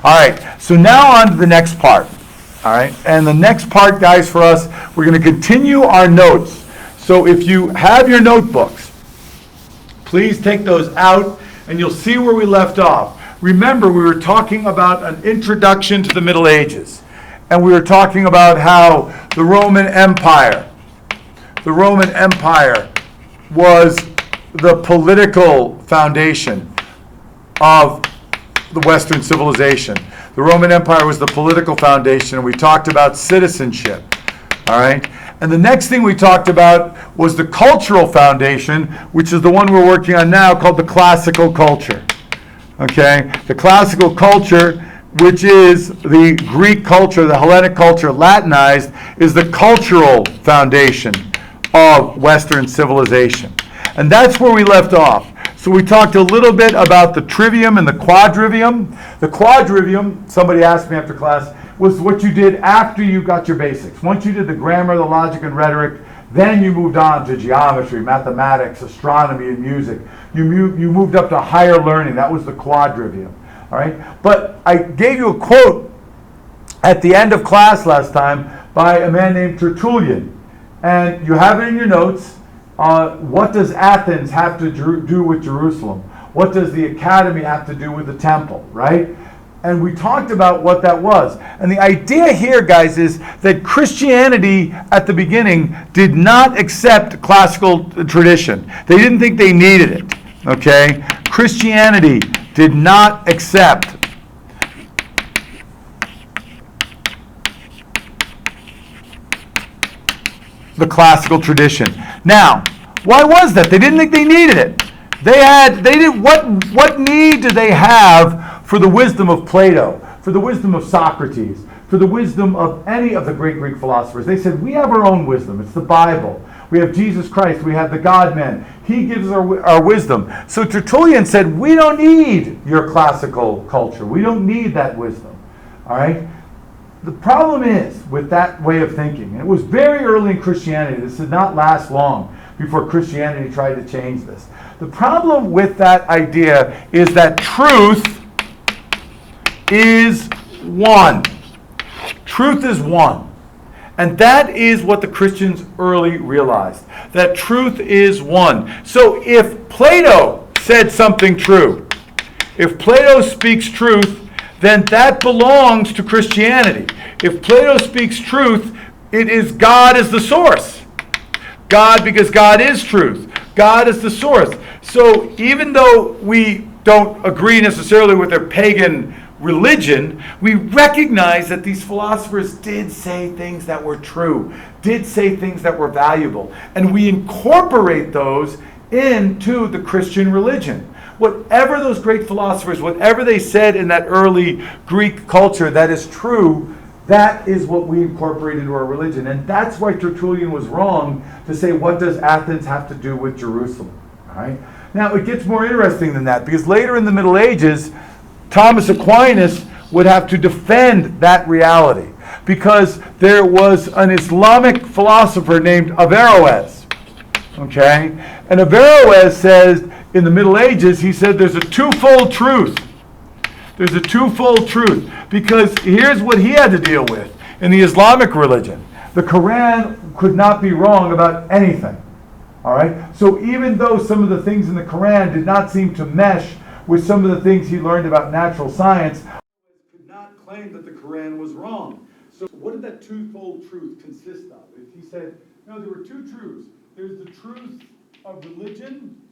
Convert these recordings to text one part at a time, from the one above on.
All right, so now on to the next part. All right, and the next part, guys, for us, we're going to continue our notes. So if you have your notebooks, please take those out, and you'll see where we left off. Remember, we were talking about an introduction to the Middle Ages, and we were talking about how the Roman Empire was the political foundation of the Western civilization. The Roman Empire was the political foundation, and we talked about citizenship, all right? And the next thing we talked about was the cultural foundation, which is the one we're working on now, called the classical culture, okay? The classical culture, which is the Greek culture, the Hellenic culture, Latinized, is the cultural foundation of Western civilization. And that's where we left off. So we talked a little bit about the trivium and the quadrivium. The quadrivium, somebody asked me after class, was what you did after you got your basics. Once you did the grammar, the logic, and rhetoric, then you moved on to geometry, mathematics, astronomy, and music. You moved up to higher learning. That was the quadrivium. All right? But I gave you a quote at the end of class last time by a man named Tertullian. And you have it in your notes. What does Athens have to do with Jerusalem? What does the academy have to do with the temple, right? And we talked about what that was. And the idea here, guys, is that Christianity at the beginning did not accept classical tradition. They didn't think they needed it, okay? Christianity did not accept the classical tradition. Now, why was that? They didn't think they needed it. What need did they have for the wisdom of Plato, for the wisdom of Socrates, for the wisdom of any of the great Greek philosophers? They said, we have our own wisdom. It's the Bible. We have Jesus Christ. We have the God-man. He gives our wisdom. So Tertullian said, we don't need your classical culture. We don't need that wisdom. All right? The problem is with that way of thinking, and it was very early in Christianity, this did not last long before Christianity tried to change this. The problem with that idea is that truth is one. Truth is one. And that is what the Christians early realized, that truth is one. So if Plato said something true, if Plato speaks truth, then that belongs to Christianity. If Plato speaks truth, it is God is the source. God, because God is truth. God is the source. So even though we don't agree necessarily with their pagan religion, we recognize that these philosophers did say things that were true, did say things that were valuable, and we incorporate those into the Christian religion. Whatever those great philosophers, whatever they said in that early Greek culture that is true, that is what we incorporate into our religion. And that's why Tertullian was wrong to say, what does Athens have to do with Jerusalem? All right? Now, it gets more interesting than that, because later in the Middle Ages, Thomas Aquinas would have to defend that reality, because there was an Islamic philosopher named Averroes. Okay? And Averroes says, in the Middle Ages, he said there's a twofold truth. There's a twofold truth. Because here's what he had to deal with in the Islamic religion. The Quran could not be wrong about anything. All right? So even though some of the things in the Quran did not seem to mesh with some of the things he learned about natural science, he could not claim that the Quran was wrong. So what did that twofold truth consist of? He said, no, there were two truths. There's the truth of religion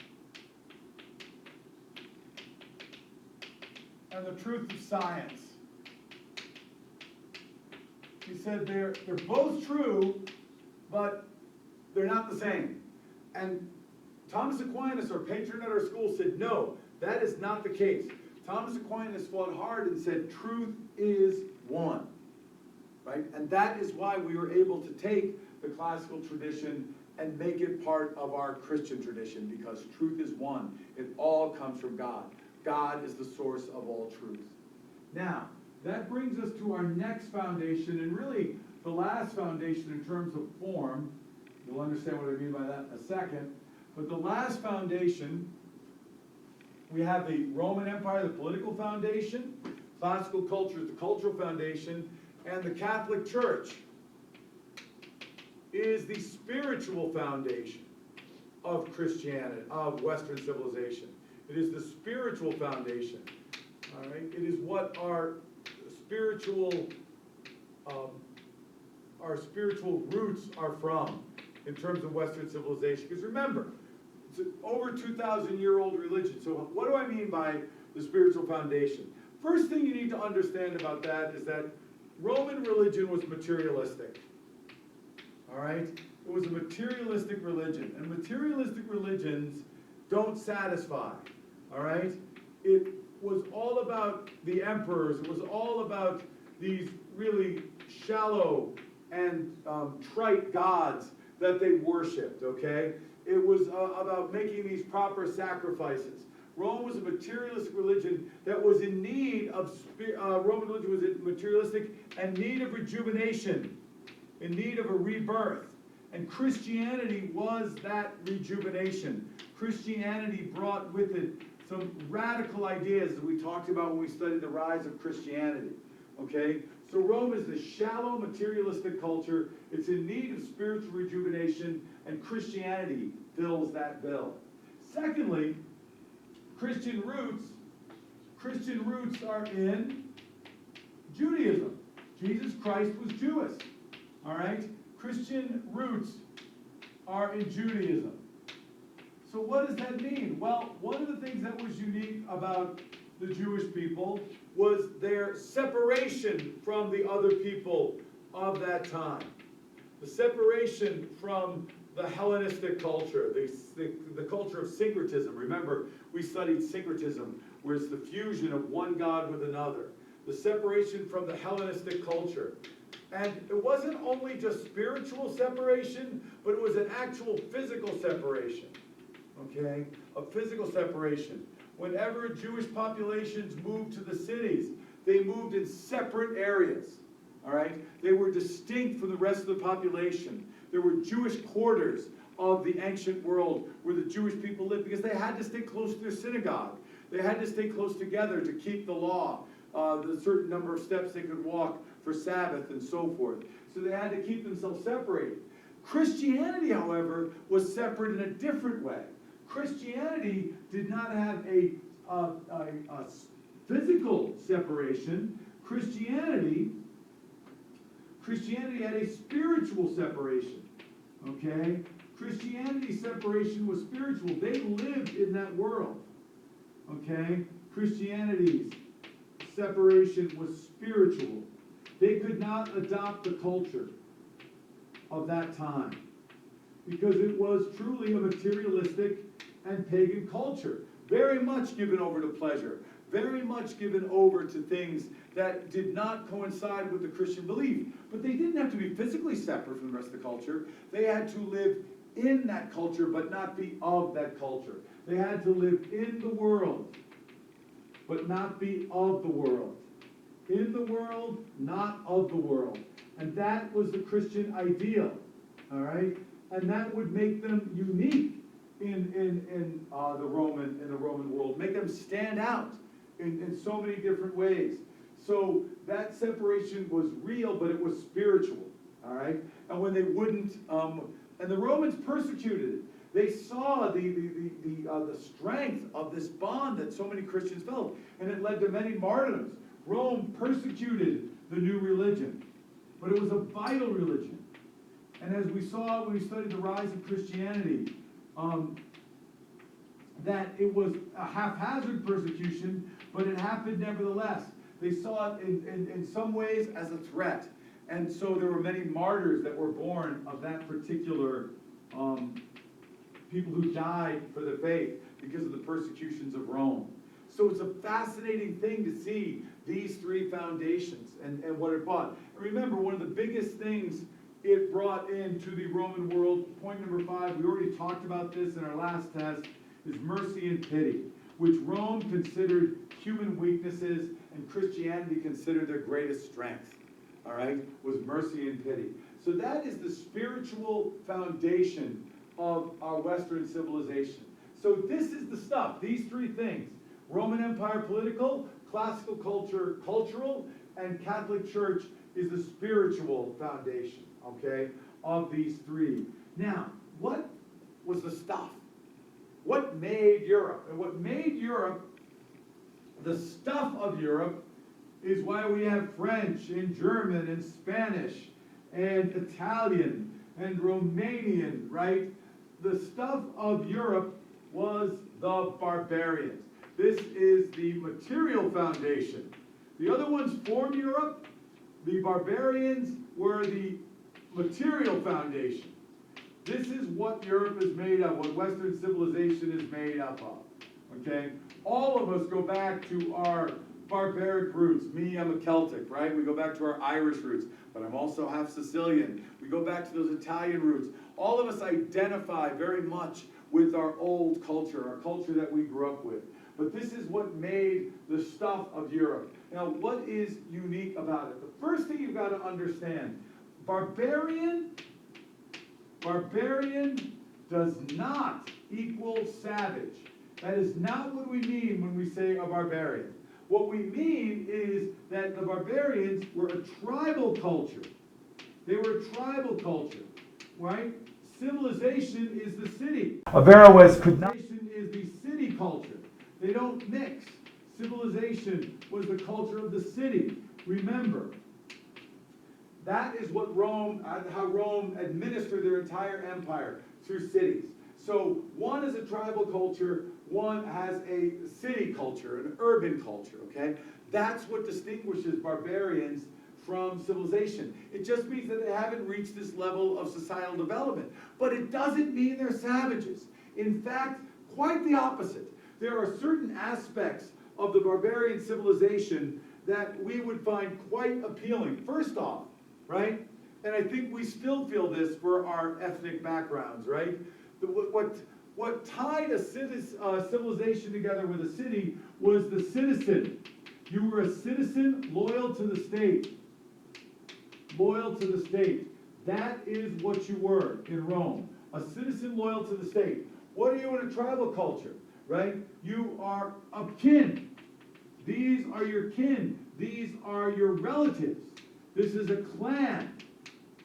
and the truth of science. He said they're both true, but they're not the same. And Thomas Aquinas, our patron at our school, said, no, that is not the case. Thomas Aquinas fought hard and said, truth is one. Right? And that is why we were able to take the classical tradition and make it part of our Christian tradition, because truth is one. It all comes from God. God is the source of all truth. Now, that brings us to our next foundation, and really the last foundation in terms of form. You'll understand what I mean by that in a second. But the last foundation, we have the Roman Empire, the political foundation. Classical culture is the cultural foundation, and the Catholic Church is the spiritual foundation of Christianity, of Western civilization. It is the spiritual foundation. All right? It is what our spiritual roots are from in terms of Western civilization. Because remember, it's an over 2,000-year-old religion. So what do I mean by the spiritual foundation? First thing you need to understand about that is that Roman religion was materialistic. All right? It was a materialistic religion. And materialistic religions don't satisfy. All right? It was all about the emperors. It was all about these really shallow and trite gods that they worshipped, okay? It was about making these proper sacrifices. Rome was a materialistic religion that was in need of, Roman religion was materialistic and need of rejuvenation, in need of a rebirth. And Christianity was that rejuvenation. Christianity brought with it some radical ideas that we talked about when we studied the rise of Christianity. Okay? So Rome is the shallow, materialistic culture. It's in need of spiritual rejuvenation, and Christianity fills that bill. Secondly, Christian roots are in Judaism. Jesus Christ was Jewish. All right? Christian roots are in Judaism. So what does that mean? Well, one of the things that was unique about the Jewish people was their separation from the other people of that time. The separation from the Hellenistic culture, the culture of syncretism. Remember, we studied syncretism, where it's the fusion of one God with another. The separation from the Hellenistic culture. And it wasn't only just spiritual separation, but it was an actual physical separation. Okay? A physical separation. Whenever Jewish populations moved to the cities, they moved in separate areas. All right? They were distinct from the rest of the population. There were Jewish quarters of the ancient world where the Jewish people lived because they had to stay close to their synagogue. They had to stay close together to keep the law, the certain number of steps they could walk for Sabbath and so forth. So they had to keep themselves separated. Christianity, however, was separate in a different way. Christianity did not have a physical separation. Christianity had a spiritual separation. Okay? Christianity's separation was spiritual. They lived in that world. Okay? Christianity's separation was spiritual. They could not adopt the culture of that time because it was truly a materialistic and pagan culture, very much given over to pleasure, very much given over to things that did not coincide with the Christian belief. But they didn't have to be physically separate from the rest of the culture. They had to live in that culture, but not be of that culture. They had to live in the world, but not be of the world. In the world, not of the world. And that was the Christian ideal. All right? And that would make them unique in the Roman world, make them stand out in so many different ways. So that separation was real, but it was spiritual. All right? And when they wouldn't, and the Romans persecuted it. They saw the strength of this bond that so many Christians felt, and it led to many martyrdoms. Rome persecuted the new religion, but it was a vital religion. And as we saw when we studied the rise of Christianity, that it was a haphazard persecution, but it happened nevertheless. They saw it in some ways as a threat. And so there were many martyrs that were born of that particular people who died for the faith because of the persecutions of Rome. So it's a fascinating thing to see these three foundations and what it brought. And remember, one of the biggest things it brought into the Roman world, point number 5, we already talked about this in our last test, is mercy and pity, which Rome considered human weaknesses and Christianity considered their greatest strength. All right, was mercy and pity. So that is the spiritual foundation of our Western civilization. So this is the stuff, these three things. Roman Empire political, classical culture, cultural, and Catholic Church is the spiritual foundation, okay, of these three. Now, what was the stuff? What made Europe? And what made Europe, the stuff of Europe, is why we have French and German and Spanish and Italian and Romanian, right? The stuff of Europe was the barbarians. This is the material foundation. The other ones formed Europe. The barbarians were the material foundation. This is what Europe is made of, what Western civilization is made up of, okay? All of us go back to our barbaric roots. Me, I'm a Celtic, right? We go back to our Irish roots, but I'm also half Sicilian. We go back to those Italian roots. All of us identify very much with our old culture, our culture that we grew up with. But this is what made the stuff of Europe. Now, what is unique about it? The first thing you've got to understand, barbarian does not equal savage. That is not what we mean when we say a barbarian. What we mean is that the barbarians were a tribal culture. They were a tribal culture, right? Civilization is the city. Averroes could not. Civilization is the city culture. They don't mix. Civilization was the culture of the city. Remember, that is what Rome, how Rome administered their entire empire, through cities. So one is a tribal culture, one has a city culture, an urban culture, okay? That's what distinguishes barbarians from civilization. It just means that they haven't reached this level of societal development. But it doesn't mean they're savages. In fact, quite the opposite. There are certain aspects of the barbarian civilization that we would find quite appealing. First off, right? And I think we still feel this for our ethnic backgrounds, right? What tied a civilization together with a city was the citizen. You were a citizen loyal to the state. Loyal to the state. That is what you were in Rome. A citizen loyal to the state. What are you in a tribal culture, right? You are of kin. These are your kin. These are your relatives. This is a clan,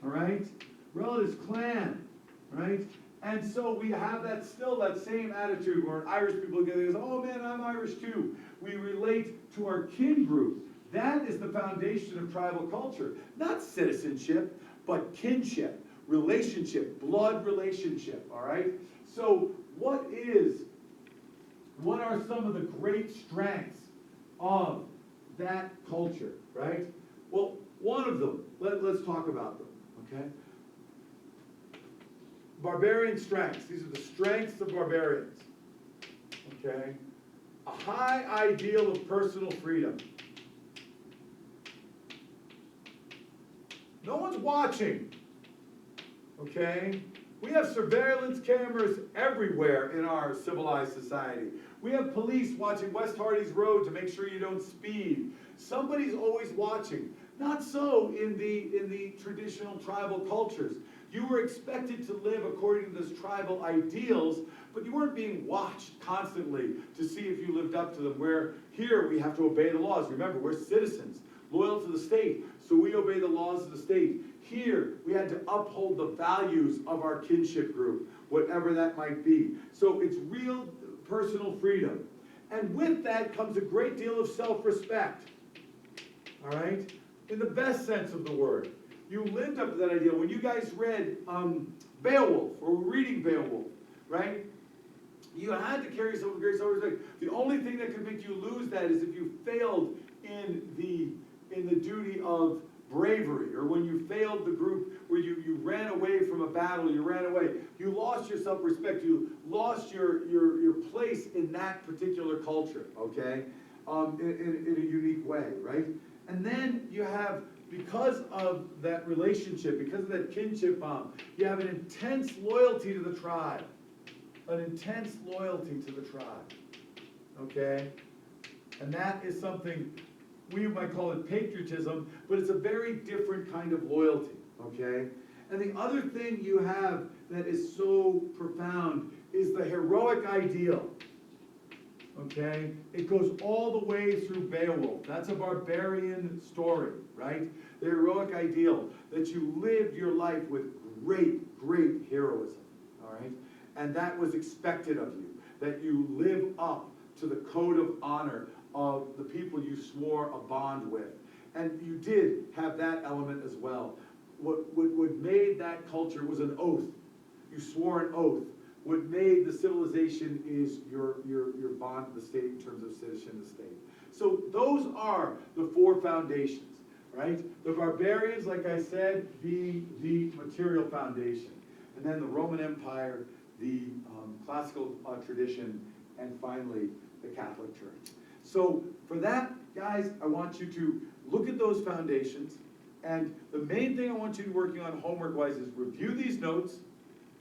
all right? Relatives, clan, right? And so we have that same attitude where Irish people get this, oh man, I'm Irish too. We relate to our kin group. That is the foundation of tribal culture. Not citizenship, but kinship, relationship, blood relationship, all right? So what are some of the great strengths of that culture, right? Well, one of them, let's talk about them, okay? Barbarian strengths. These are the strengths of barbarians, okay? A high ideal of personal freedom. No one's watching, okay? We have surveillance cameras everywhere in our civilized society. We have police watching West Hardy's Road to make sure you don't speed. Somebody's always watching. Not so in the traditional tribal cultures. You were expected to live according to those tribal ideals, but you weren't being watched constantly to see if you lived up to them. Where here we have to obey the laws. Remember, we're citizens, loyal to the state, so we obey the laws of the state. Here, we had to uphold the values of our kinship group, whatever that might be. So it's real personal freedom. And with that comes a great deal of self-respect, all right? In the best sense of the word. You lived up to that ideal. When you guys read Beowulf, or were reading Beowulf, right? You had to carry yourself with great self-respect. The only thing that could make you lose that is if you failed in the duty of bravery, or when you failed the group where you ran away from a battle, you ran away. You lost your self-respect. You lost your place in that particular culture, okay? In a unique way, right? And then you have, because of that relationship, because of that kinship bond, you have an intense loyalty to the tribe. An intense loyalty to the tribe, okay? And that is something we might call it patriotism, but it's a very different kind of loyalty, okay? And the other thing you have that is so profound is the heroic ideal. okay? It goes all the way through Beowulf. That's a barbarian story, right? The heroic ideal that you lived your life with great, great heroism, all right? And that was expected of you, that you live up to the code of honor of the people you swore a bond with. And you did have that element as well. What made that culture was an oath. You swore an oath. What made the civilization is your bond to the state in terms of citizen to state. So those are the four foundations, right? The barbarians, like I said, being the material foundation. And then the Roman Empire, the classical tradition, and finally the Catholic Church. So for that, guys, I want you to look at those foundations. And the main thing I want you to be working on homework-wise is review these notes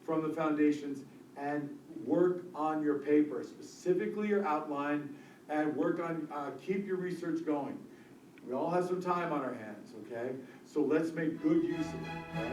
from the foundations and work on your paper, specifically your outline, and work on, keep your research going. We all have some time on our hands, okay? So let's make good use of it, all right?